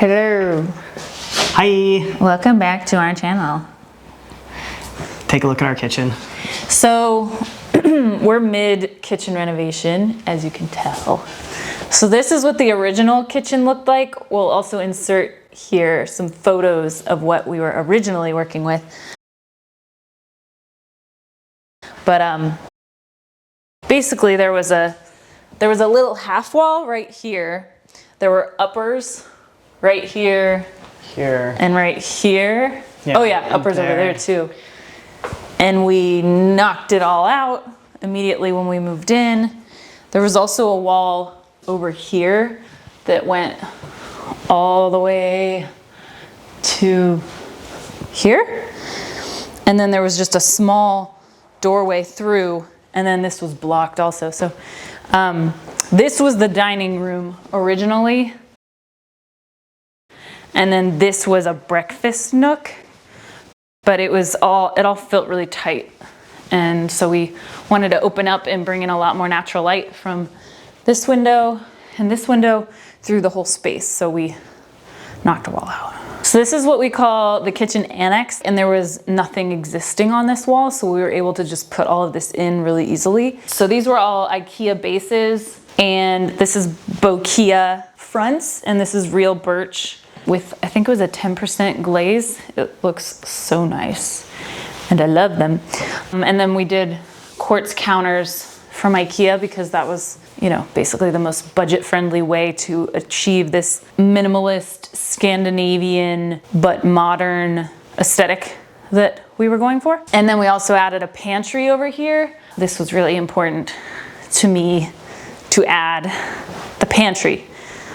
Hello. Hi. Welcome back to our channel. Take a look at our kitchen. So we're mid kitchen renovation, as you can tell. So this is what the original kitchen looked like. We'll also insert here some photos of what we were originally working with. But basically there was a little half wall right here. There were uppers right here, and right here. Yeah, oh yeah, uppers over there too. And we knocked it all out immediately when we moved in. There was also a wall over here that went all the way to here. And then there was just a small doorway through, and then this was blocked also. So this was the dining room originally. And then this was a breakfast nook, but it all felt really tight. And so we wanted to open up and bring in a lot more natural light from this window and this window through the whole space. So we knocked a wall out. So this is what we call the kitchen annex, and there was nothing existing on this wall, so we were able to just put all of this in really easily. So these were all IKEA bases, and this is Bokia fronts, and this is real birch with, I think it was a 10% glaze. It looks so nice, and I love them. And then we did quartz counters from IKEA because that was, basically the most budget-friendly way to achieve this minimalist Scandinavian but modern aesthetic that we were going for. And then we also added a pantry over here. This was really important to me to add the pantry.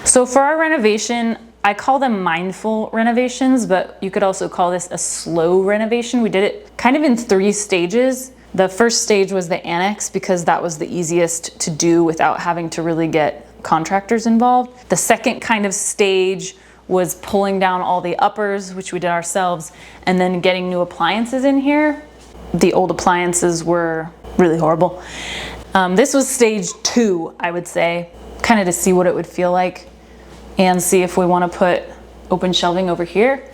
So for our renovation, I call them mindful renovations, but you could also call this a slow renovation. We did it kind of in 3 stages. The first stage was the annex because that was the easiest to do without having to really get contractors involved. The second kind of stage was pulling down all the uppers, which we did ourselves, and then getting new appliances in here. The old appliances were really horrible. This was stage 2, I would say, kind of to see what it would feel like and see if we want to put open shelving over here.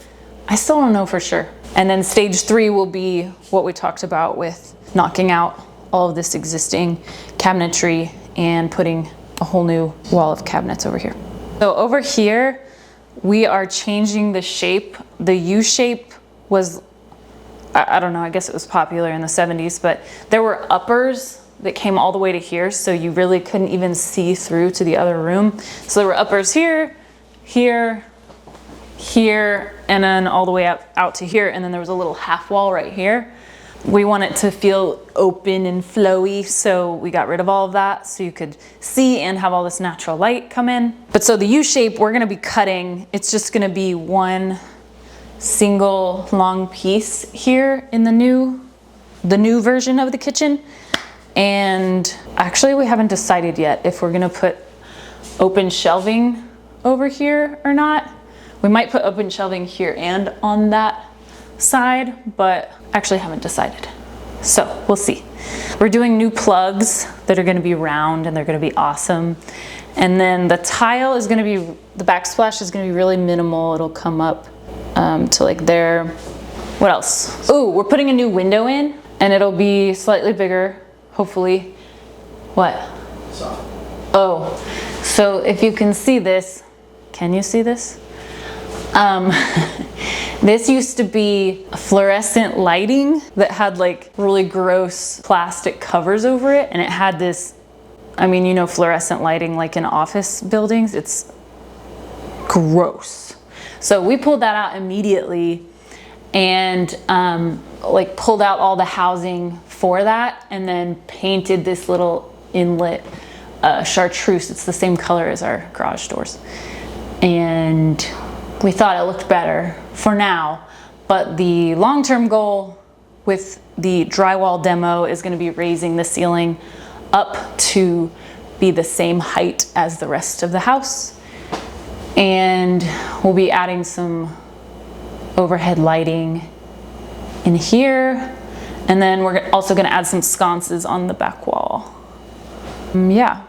I still don't know for sure. And then stage 3 will be what we talked about with knocking out all of this existing cabinetry and putting a whole new wall of cabinets over here. So over here, we are changing the shape. The U shape was, I don't know, I guess it was popular in the 70s, but there were uppers that came all the way to here, so you really couldn't even see through to the other room. So there were uppers here, here, here, and then all the way out to here, and then there was a little half wall right here. We want it to feel open and flowy, so we got rid of all of that so you could see and have all this natural light come in. But so the U shape, we're gonna be cutting. It's just gonna be one single long piece here in the new version of the kitchen. And actually we haven't decided yet if we're gonna put open shelving over here or not. We might put open shelving here and on that side, but actually haven't decided. So we'll see. We're doing new plugs that are gonna be round and they're gonna be awesome. And then the tile is gonna be, the backsplash is gonna be really minimal. It'll come up to like there. What else? Oh, we're putting a new window in and it'll be slightly bigger. Hopefully. What? Soffit. Oh, so if you can see this, can you see this? This used to be fluorescent lighting that had like really gross plastic covers over it, and it had this, fluorescent lighting like in office buildings, it's gross. So we pulled that out immediately and pulled out all the housing for that and then painted this little inlet chartreuse. It's the same color as our garage doors. And we thought it looked better for now, but the long-term goal with the drywall demo is going to be raising the ceiling up to be the same height as the rest of the house. And we'll be adding some overhead lighting in here. And then we're also going to add some sconces on the back wall. Yeah.